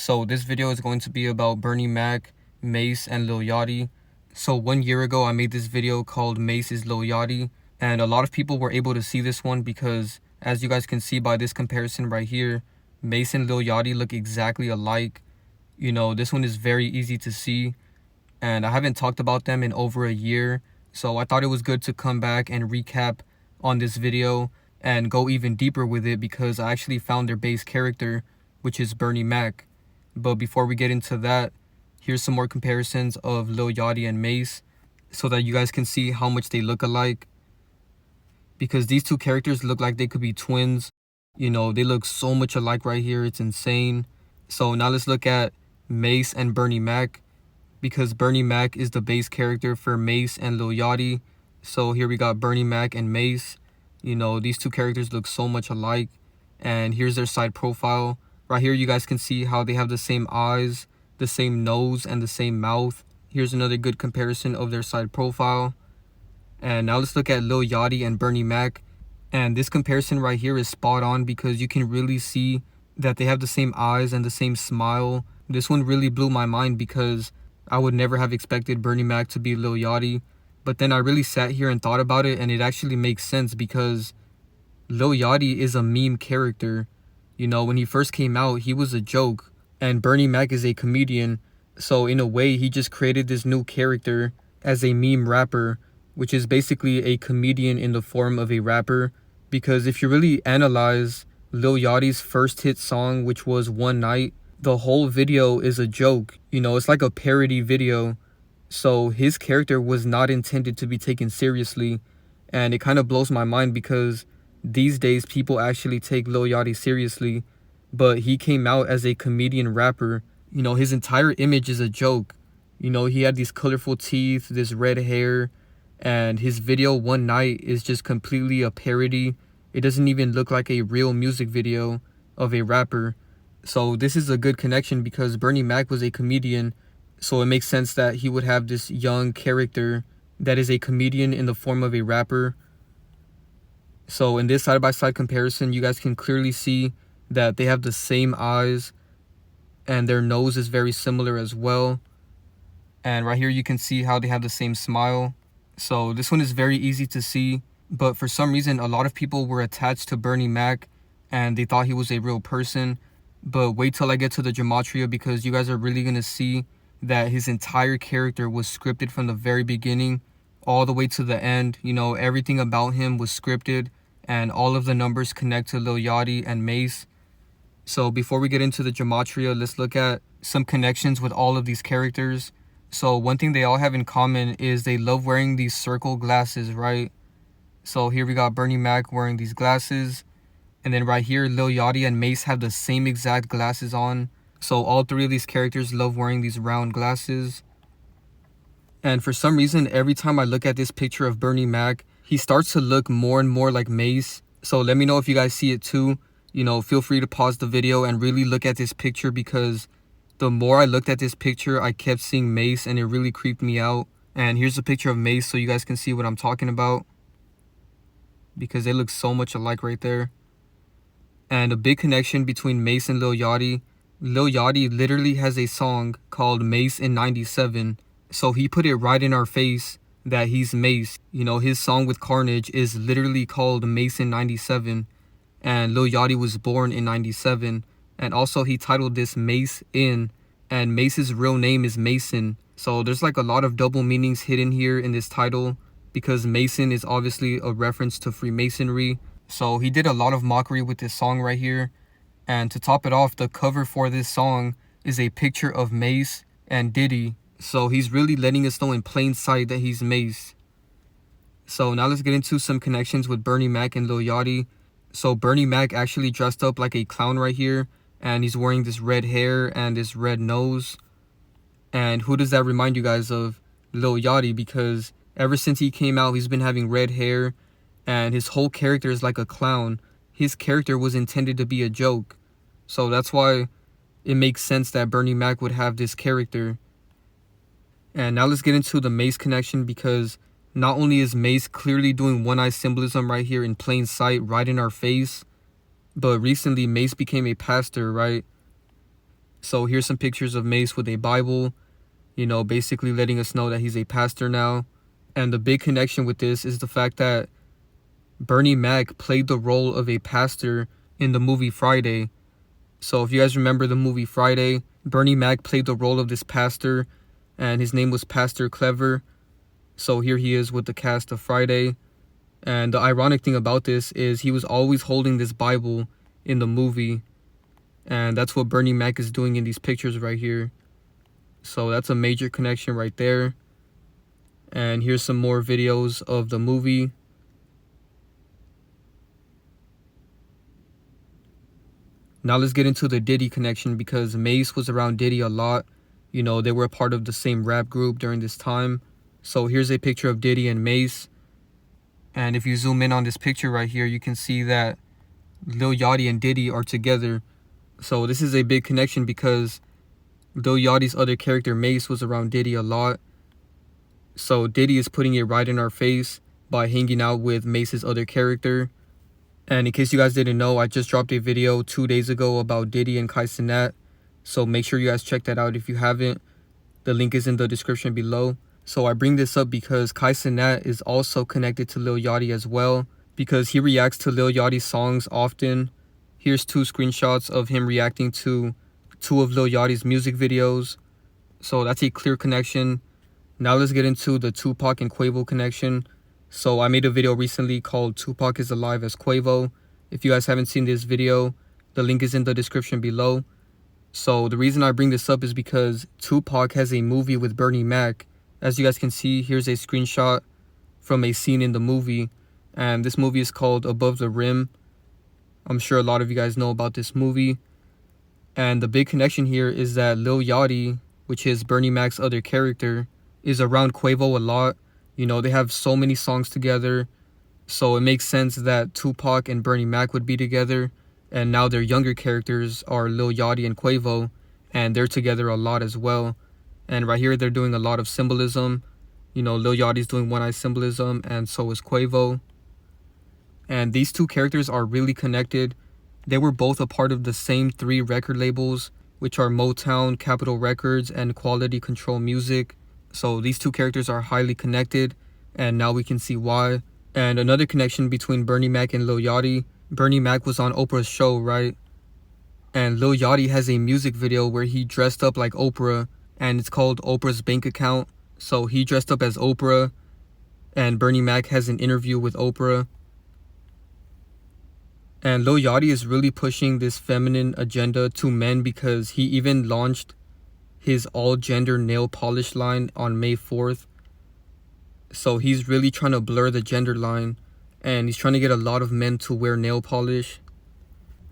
So this video is going to be about Bernie Mac, Mase, and Lil Yachty. So 1 year ago, I made this video called Mase is Lil Yachty, and a lot of people were able to see this one because, as you guys can see by this comparison right here, Mase and Lil Yachty look exactly alike. You know, this one is very easy to see, and I haven't talked about them in over a year, so I thought it was good to come back and recap on this video and go even deeper with it because I actually found their base character, which is Bernie Mac. But before we get into that, here's some more comparisons of Lil Yachty and Mase so that you guys can see how much they look alike. Because these two characters look like they could be twins. You know, they look so much alike right here. It's insane. So now let's look at Mase and Bernie Mac, because Bernie Mac is the base character for Mase and Lil Yachty. So here we got Bernie Mac and Mase. You know, these two characters look so much alike. And here's their side profile. Right here you guys can see how they have the same eyes, the same nose, and the same mouth. Here's another good comparison of their side profile. And now let's look at Lil Yachty and Bernie Mac. And this comparison right here is spot on because you can really see that they have the same eyes and the same smile. This one really blew my mind because I would never have expected Bernie Mac to be Lil Yachty. But then I really sat here and thought about it, and it actually makes sense because Lil Yachty is a meme character. You know, when he first came out, he was a joke, and Bernie Mac is a comedian. So in a way, he just created this new character as a meme rapper, which is basically a comedian in the form of a rapper. Because if you really analyze Lil Yachty's first hit song, which was One Night, the whole video is a joke. You know, it's like a parody video. So his character was not intended to be taken seriously. And it kind of blows my mind because these days people actually take Lil Yachty seriously. But he came out as a comedian rapper. You know, his entire image is a joke. You know, he had these colorful teeth, this red hair. And his video One Night is just completely a parody. It doesn't even look like a real music video of a rapper. So this is a good connection because Bernie Mac was a comedian. So it makes sense that he would have this young character that is a comedian in the form of a rapper. So in this side-by-side comparison, you guys can clearly see that they have the same eyes and their nose is very similar as well. And right here you can see how they have the same smile. So this one is very easy to see, but for some reason a lot of people were attached to Bernie Mac and they thought he was a real person. But wait till I get to the gematria because you guys are really going to see that his entire character was scripted from the very beginning all the way to the end. You know, everything about him was scripted and all of the numbers connect to Lil Yachty and Mase. So before we get into the gematria, let's look at some connections with all of these characters. So one thing they all have in common is they love wearing these circle glasses, right? So here we got Bernie Mac wearing these glasses. And then right here, Lil Yachty and Mase have the same exact glasses on. So all three of these characters love wearing these round glasses. And for some reason, every time I look at this picture of Bernie Mac, he starts to look more and more like Mase. So let me know if you guys see it too. You know, feel free to pause the video and really look at this picture because the more I looked at this picture, I kept seeing Mase and it really creeped me out. And here's a picture of Mase so you guys can see what I'm talking about, because they look so much alike right there. And a big connection between Mase and Lil Yachty. Lil Yachty literally has a song called Mase in 97. So he put it right in our face that he's Mase. You know, his song with Carnage is literally called Mase in 97. And Lil Yachty was born in 97. And also he titled this Mase in. And Mase's real name is Mason. So there's like a lot of double meanings hidden here in this title, because Mason is obviously a reference to Freemasonry. So he did a lot of mockery with this song right here. And to top it off, the cover for this song is a picture of Mase and Diddy. So he's really letting us know in plain sight that he's Mase. So now let's get into some connections with Bernie Mac and Lil Yachty. So Bernie Mac actually dressed up like a clown right here. And he's wearing this red hair and this red nose. And who does that remind you guys of? Lil Yachty, because ever since he came out, he's been having red hair. And his whole character is like a clown. His character was intended to be a joke. So that's why it makes sense that Bernie Mac would have this character. And now let's get into the Mase connection, because not only is Mase clearly doing one-eye symbolism right here in plain sight, right in our face, but recently Mase became a pastor, right? So here's some pictures of Mase with a Bible, you know, basically letting us know that he's a pastor now. And the big connection with this is the fact that Bernie Mac played the role of a pastor in the movie Friday. So if you guys remember the movie Friday, Bernie Mac played the role of this pastor, and his name was Pastor Clever. So here he is with the cast of Friday. And the ironic thing about this is he was always holding this Bible in the movie. And that's what Bernie Mac is doing in these pictures right here. So that's a major connection right there. And here's some more videos of the movie. Now let's get into the Diddy connection, because Mase was around Diddy a lot. You know, they were a part of the same rap group during this time. So here's a picture of Diddy and Mase. And if you zoom in on this picture right here, you can see that Lil Yachty and Diddy are together. So this is a big connection because Lil Yachty's other character, Mase, was around Diddy a lot. So Diddy is putting it right in our face by hanging out with Mase's other character. And in case you guys didn't know, I just dropped a video 2 days ago about Diddy and Cenat. So make sure you guys check that out if you haven't. The link is in the description below. So I bring this up because Cenat is also connected to Lil Yachty as well, because he reacts to Lil Yachty's songs often. Here's 2 screenshots of him reacting to 2 of Lil Yachty's music videos. So that's a clear connection. Now let's get into the Tupac and Quavo connection. So I made a video recently called Tupac is Alive as Quavo. If you guys haven't seen this video, the link is in the description below. So the reason I bring this up is because Tupac has a movie with Bernie Mac. As you guys can see, here's a screenshot from a scene in the movie. And this movie is called Above the Rim. I'm sure a lot of you guys know about this movie. And the big connection here is that Lil Yachty, which is Bernie Mac's other character, is around Quavo a lot. You know, they have so many songs together. So it makes sense that Tupac and Bernie Mac would be together. And now their younger characters are Lil Yachty and Quavo. And they're together a lot as well. And right here, they're doing a lot of symbolism. You know, Lil Yachty's doing one-eye symbolism, and so is Quavo. And these 2 characters are really connected. They were both a part of the same 3 record labels, which are Motown, Capitol Records, and Quality Control Music. So these 2 characters are highly connected, and now we can see why. And another connection between Bernie Mac and Lil Yachty. Bernie Mac was on Oprah's show, right? And Lil Yachty has a music video where he dressed up like Oprah, and it's called Oprah's Bank Account. So he dressed up as Oprah, and Bernie Mac has an interview with Oprah. And Lil Yachty is really pushing this feminine agenda to men, because he even launched his all-gender nail polish line on May 4th. So he's really trying to blur the gender line, and he's trying to get a lot of men to wear nail polish.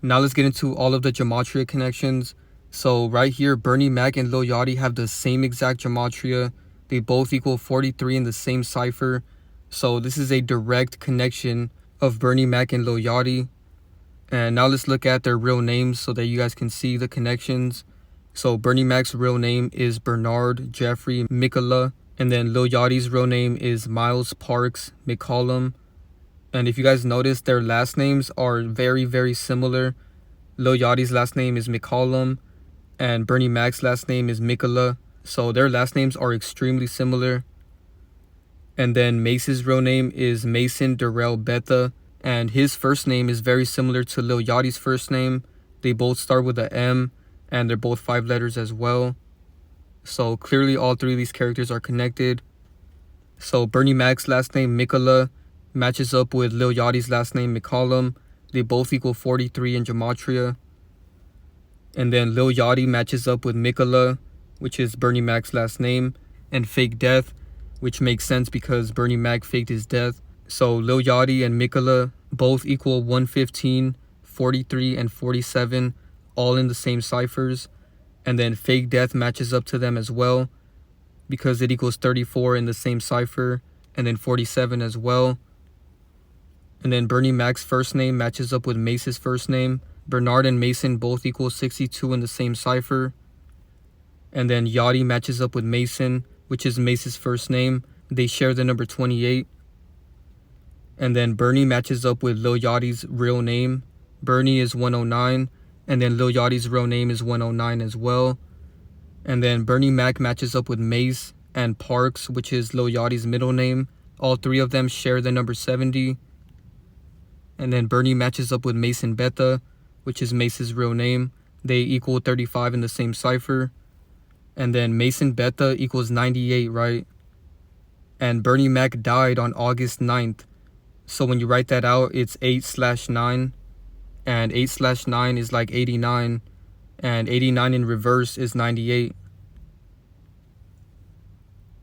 Now let's get into all of the gematria connections. So right here, Bernie Mac and Lil Yachty have the same exact gematria. They both equal 43 in the same cipher. So this is a direct connection of Bernie Mac and Lil Yachty. And now let's look at their real names so that you guys can see the connections. So Bernie Mac's real name is Bernard Jeffrey Mikola. And then Lil Yachty's real name is Miles Parks McCollum. And if you guys notice, their last names are very, very similar. Lil Yachty's last name is McCollum, and Bernie Mac's last name is Mikola. So their last names are extremely similar. And then Mase's real name is Mason Darrell Betha. And his first name is very similar to Lil Yachty's first name. They both start with a M, and they're both 5 letters as well. So clearly all 3 of these characters are connected. So Bernie Mac's last name, Mikola, matches up with Lil Yachty's last name, McCollum. They both equal 43 in gematria. And then Lil Yachty matches up with Mikola, which is Bernie Mac's last name, and Fake Death, which makes sense because Bernie Mac faked his death. So Lil Yachty and Mikola both equal 115, 43, and 47, all in the same ciphers. And then Fake Death matches up to them as well, because it equals 34 in the same cipher, and then 47 as well. And then Bernie Mac's first name matches up with Mase's first name. Bernard and Mason both equal 62 in the same cipher. And then Yachty matches up with Mason, which is Mase's first name. They share the number 28. And then Bernie matches up with Lil Yachty's real name. Bernie is 109, And then Lil Yachty's real name is 109 as well. And then Bernie Mac matches up with Mase and Parks, which is Lil Yachty's middle name. All three of them share the number 70. And then Bernie matches up with Mase and Betha, which is Mase's real name. They equal 35 in the same cipher. And then Mase and Betha equals 98, right? And Bernie Mac died on August 9th. So when you write that out, it's 8/9. And 8/9 is like 89. And 89 in reverse is 98.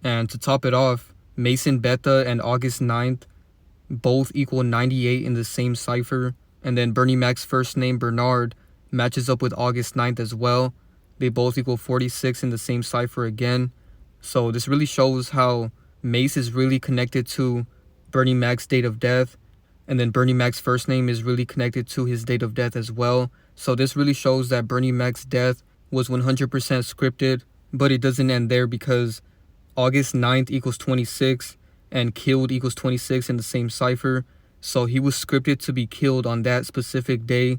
And to top it off, Mase and Betha and August 9th both equal 98 in the same cipher. And then Bernie Mac's first name, Bernard, matches up with August 9th as well. They both equal 46 in the same cipher again. So this really shows how Mase is really connected to Bernie Mac's date of death. And then Bernie Mac's first name is really connected to his date of death as well. So this really shows that Bernie Mac's death was 100% scripted. But it doesn't end there, because August 9th equals 26 and killed equals 26 in the same cipher. So he was scripted to be killed on that specific day.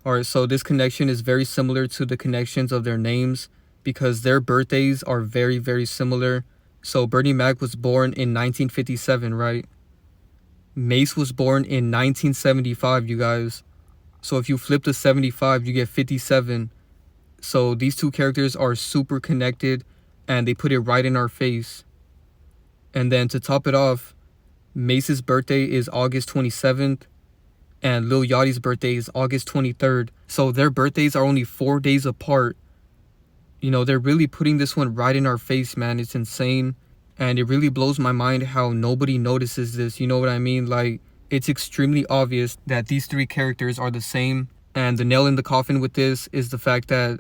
Alright, so this connection is very similar to the connections of their names, because their birthdays are very, very similar. So Bernie Mac was born in 1957, right? Mase was born in 1975, you guys. So if you flip the 75, you get 57. So these two characters are super connected, and they put it right in our face. And then to top it off, Mase's birthday is August 27th, and Lil Yachty's birthday is August 23rd. So their birthdays are only 4 days apart. You know, they're really putting this one right in our face, man. It's insane. And it really blows my mind how nobody notices this. You know what I mean? Like, it's extremely obvious that these three characters are the same. And the nail in the coffin with this is the fact that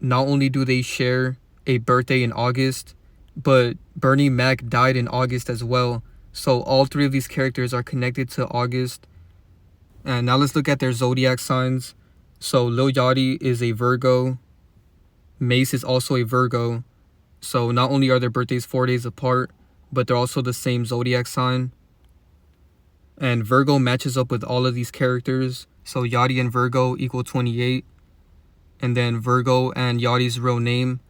not only do they share a birthday in August, but Bernie Mac died in August as well. So all three of these characters are connected to August. And now let's look at their zodiac signs. So Lil Yachty is a Virgo. Mase is also a Virgo. So not only are their birthdays 4 days apart, but they're also the same zodiac sign. And Virgo matches up with all of these characters. So Yachty and Virgo equal 28. And then Virgo and Yachty's real name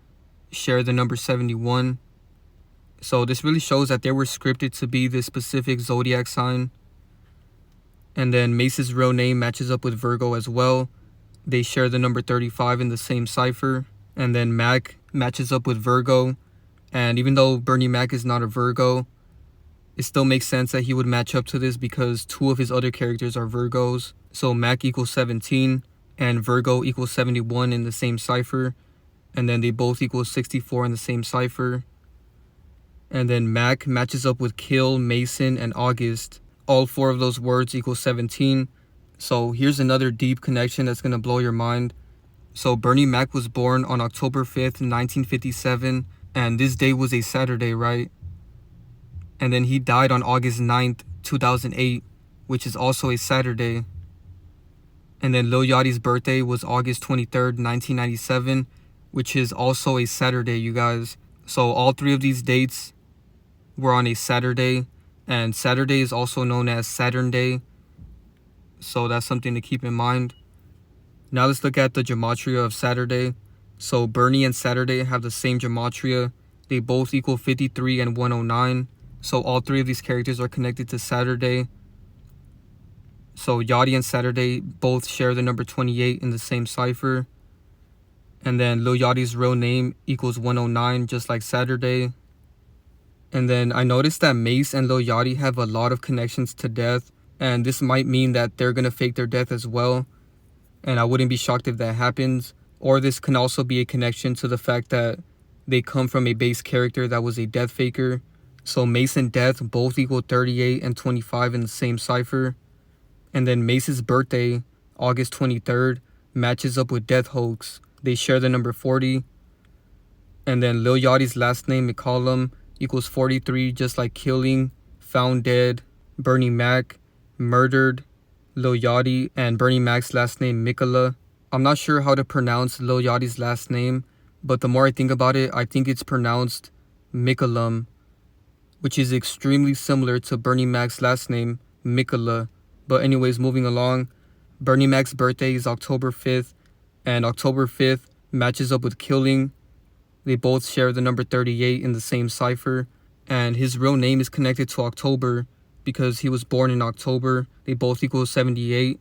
share the number 71. So this really shows that they were scripted to be this specific zodiac sign. And then Mase's real name matches up with Virgo as well. They share the number 35 in the same cipher. And then Mac matches up with Virgo. And even though Bernie Mac is not a Virgo, it still makes sense that he would match up to this, because two of his other characters are Virgos. So Mac equals 17 and Virgo equals 71 in the same cipher. And then they both equal 64 in the same cipher. And then Mac matches up with Kill, Mason, and August. All four of those words equal 17. So here's another deep connection that's going to blow your mind. So Bernie Mac was born on October 5th, 1957. And this day was a Saturday, right? And then he died on August 9th, 2008, which is also a Saturday. And then Lil Yachty's birthday was August 23rd, 1997, which is also a Saturday, you guys. So all three of these dates were on a Saturday. And Saturday is also known as Saturn Day. So that's something to keep in mind. Now let's look at the gematria of Saturday. So Bernie and Saturday have the same gematria. They both equal 53 and 109. So all three of these characters are connected to Saturday. So Yachty and Saturday both share the number 28 in the same cipher. And then Lil Yachty's real name equals 109, just like Saturday. And then I noticed that Mase and Lil Yachty have a lot of connections to death. And this might mean that they're going to fake their death as well. And I wouldn't be shocked if that happens. Or this can also be a connection to the fact that they come from a base character that was a death faker. So Mase and Death both equal 38 and 25 in the same cipher. And then Mase's birthday, August 23rd, matches up with Death Hoax. They share the number 40. And then Lil Yachty's last name, McCollum, equals 43, just like Killing, Found Dead, Bernie Mac, Murdered, Lil Yachty, and Bernie Mac's last name, Mikola. I'm not sure how to pronounce Lil Yachty's last name, but the more I think about it, I think it's pronounced Mikolum, which is extremely similar to Bernie Mac's last name, Mikola. But anyways, moving along. Bernie Mac's birthday is October 5th, and October 5th matches up with Killing. They both share the number 38 in the same cipher, and his real name is connected to October because he was born in October. They both equal 78.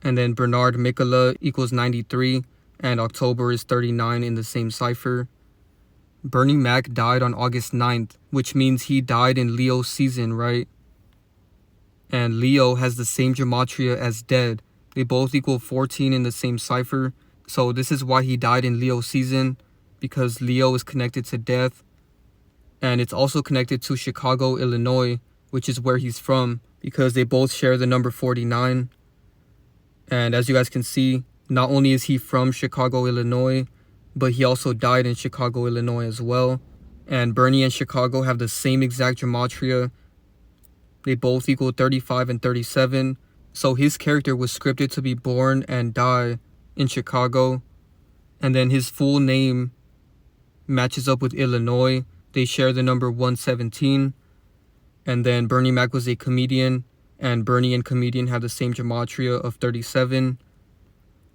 And then Bernard Mikola equals 93, and October is 39 in the same cipher. Bernie Mac died on August 9th, which means he died in Leo season, right? And Leo has the same gematria as dead. They both equal 14 in the same cipher. So this is why he died in Leo season, because Leo is connected to death. And it's also connected to Chicago, Illinois, which is where he's from, because they both share the number 49. And as you guys can see, not only is he from Chicago, Illinois, but he also died in Chicago, Illinois as well. And Bernie and Chicago have the same exact gematria. They both equal 35 and 37. So his character was scripted to be born and die in Chicago. And then his full name matches up with Illinois. They share the number 117. And then Bernie Mac was a comedian, and Bernie and comedian have the same gematria of 37.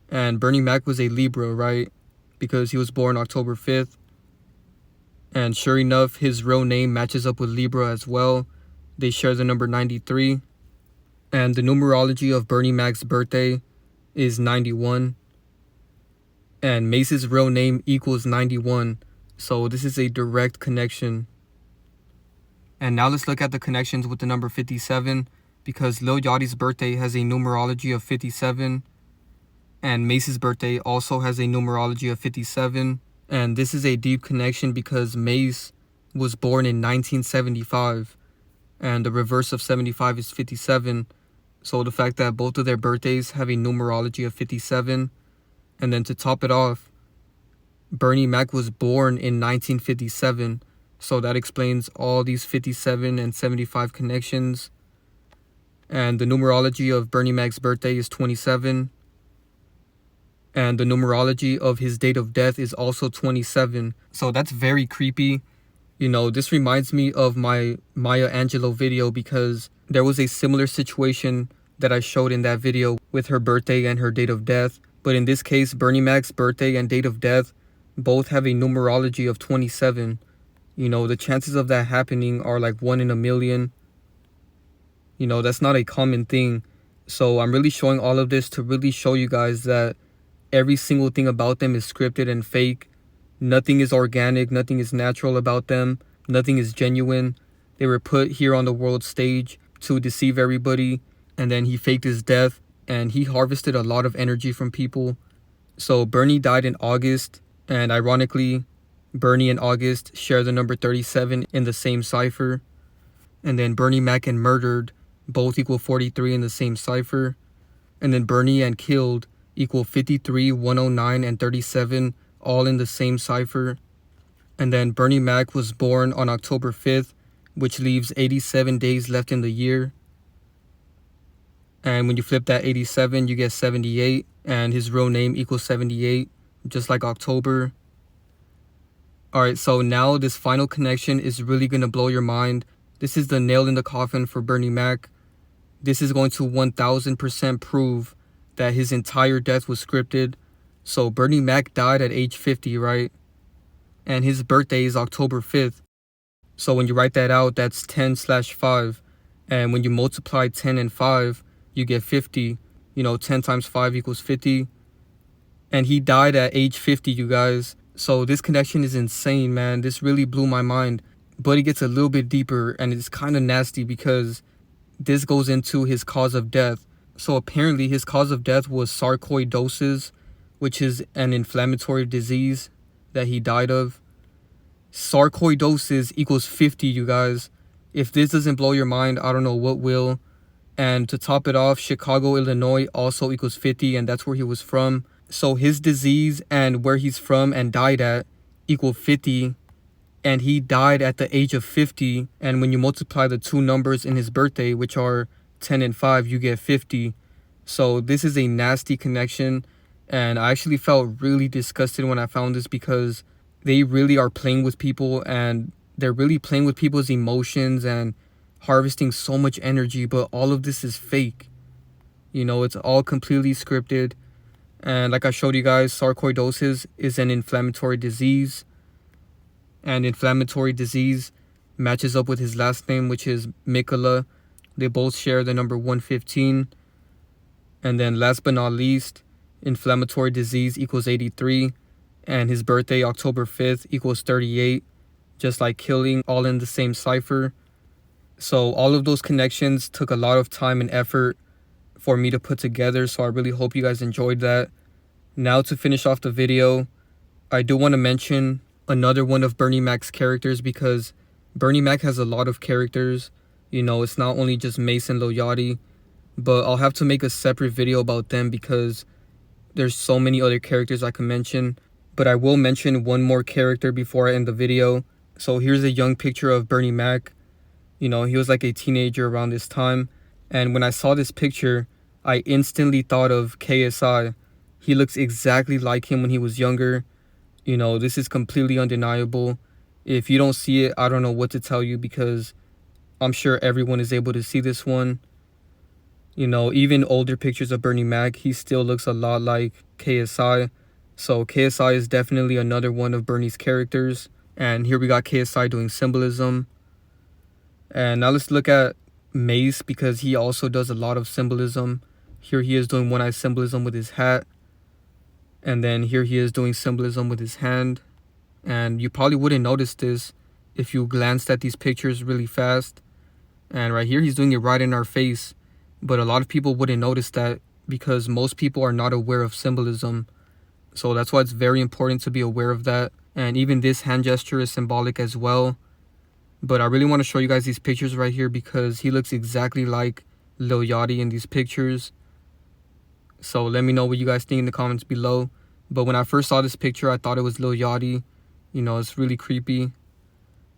And Bernie Mac was a Libra, right? Because he was born October 5th. And sure enough, his real name matches up with Libra as well. They share the number 93. And the numerology of Bernie Mac's birthday is 91. And Mase's real name equals 91. So this is a direct connection. And now let's look at the connections with the number 57, because Lil Yachty's birthday has a numerology of 57. And Mase's birthday also has a numerology of 57. And this is a deep connection because Mase was born in 1975. And the reverse of 75 is 57. So the fact that both of their birthdays have a numerology of 57. And then to top it off, Bernie Mac was born in 1957. So that explains all these 57 and 75 connections. And the numerology of Bernie Mac's birthday is 27. And the numerology of his date of death is also 27. So that's very creepy. You know, this reminds me of my Maya Angelou video, because there was a similar situation that I showed in that video with her birthday and her date of death. But in this case, Bernie Mac's birthday and date of death both have a numerology of 27. You know, the chances of that happening are like 1 in a million. You know, that's not a common thing. So I'm really showing all of this to really show you guys that every single thing about them is scripted and fake. Nothing is organic. Nothing is natural about them. Nothing is genuine. They were put here on the world stage to deceive everybody. And then he faked his death. And he harvested a lot of energy from people. So Bernie died in August. And ironically, Bernie and August share the number 37 in the same cipher. And then Bernie Mac and murdered both equal 43 in the same cipher. And then Bernie and killed equal 53, 109, and 37, all in the same cipher. And then Bernie Mac was born on October 5th, which leaves 87 days left in the year. And when you flip that 87, you get 78, and his real name equals 78, just like October. Alright, so now this final connection is really going to blow your mind. This is the nail in the coffin for Bernie Mac. This is going to 1000% prove that his entire death was scripted. So Bernie Mac died at age 50, right? And his birthday is October 5th. So when you write that out, that's 10/5. And when you multiply 10 and 5, you get 50. You know, 10 times 5 equals 50. And he died at age 50, you guys. So this connection is insane, man. This really blew my mind. But it gets a little bit deeper, and it's kind of nasty because this goes into his cause of death. So apparently his cause of death was sarcoidosis, which is an inflammatory disease that he died of. Sarcoidosis equals 50, you guys. If this doesn't blow your mind, I don't know what will. And to top it off, Chicago, Illinois also equals 50, and that's where he was from. So his disease and where he's from and died at equal 50. And he died at the age of 50. And when you multiply the two numbers in his birthday, which are 10 and 5, you get 50. So this is a nasty connection. And I actually felt really disgusted when I found this, because they really are playing with people, and they're really playing with people's emotions and harvesting so much energy. But all of this is fake. You know, it's all completely scripted. And like I showed you guys, sarcoidosis is an inflammatory disease. And inflammatory disease matches up with his last name, which is Mikola. They both share the number 115. And then last but not least, inflammatory disease equals 83. And his birthday, October 5th, equals 38. Just like killing, all in the same cipher. So all of those connections took a lot of time and effort for me to put together. So I really hope you guys enjoyed that. Now to finish off the video, I do want to mention another one of Bernie Mac's characters, because Bernie Mac has a lot of characters. You know, it's not only just Mase and Lil Yachty, but I'll have to make a separate video about them because there's so many other characters I can mention. But I will mention one more character before I end the video. So here's a young picture of Bernie Mac. You know, he was like a teenager around this time. And when I saw this picture, I instantly thought of KSI. He looks exactly like him when he was younger. You know, this is completely undeniable. If you don't see it, I don't know what to tell you, because I'm sure everyone is able to see this one. You know, even older pictures of Bernie Mac, he still looks a lot like KSI. So KSI is definitely another one of Bernie's characters. And here we got KSI doing symbolism. And now let's look at Mase, because he also does a lot of symbolism. Here he is doing one-eye symbolism with his hat. And then here he is doing symbolism with his hand. And you probably wouldn't notice this if you glanced at these pictures really fast. And right here he's doing it right in our face. But a lot of people wouldn't notice that because most people are not aware of symbolism. So that's why it's very important to be aware of that. And even this hand gesture is symbolic as well. But I really want to show you guys these pictures right here because he looks exactly like Lil Yachty in these pictures. So let me know what you guys think in the comments below. But when I first saw this picture, I thought it was Lil Yachty. You know, it's really creepy.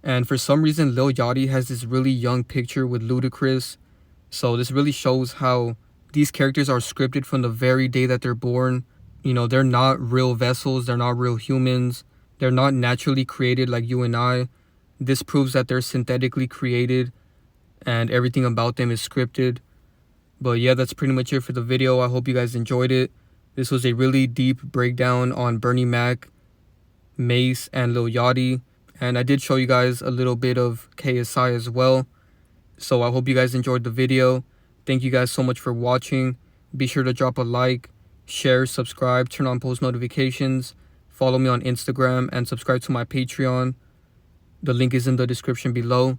And for some reason, Lil Yachty has this really young picture with Ludacris. So this really shows how these characters are scripted from the very day that they're born. You know, they're not real vessels. They're not real humans. They're not naturally created like you and I. This proves that they're synthetically created and everything about them is scripted. But yeah, that's pretty much it for the video. I hope you guys enjoyed it. This was a really deep breakdown on Bernie Mac, Mase, and Lil Yachty. And I did show you guys a little bit of KSI as well. So I hope you guys enjoyed the video. Thank you guys so much for watching. Be sure to drop a like, share, subscribe, turn on post notifications. Follow me on Instagram and subscribe to my Patreon. The link is in the description below.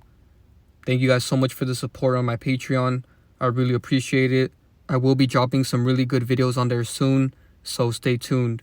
Thank you guys so much for the support on my Patreon. I really appreciate it. I will be dropping some really good videos on there soon, so stay tuned.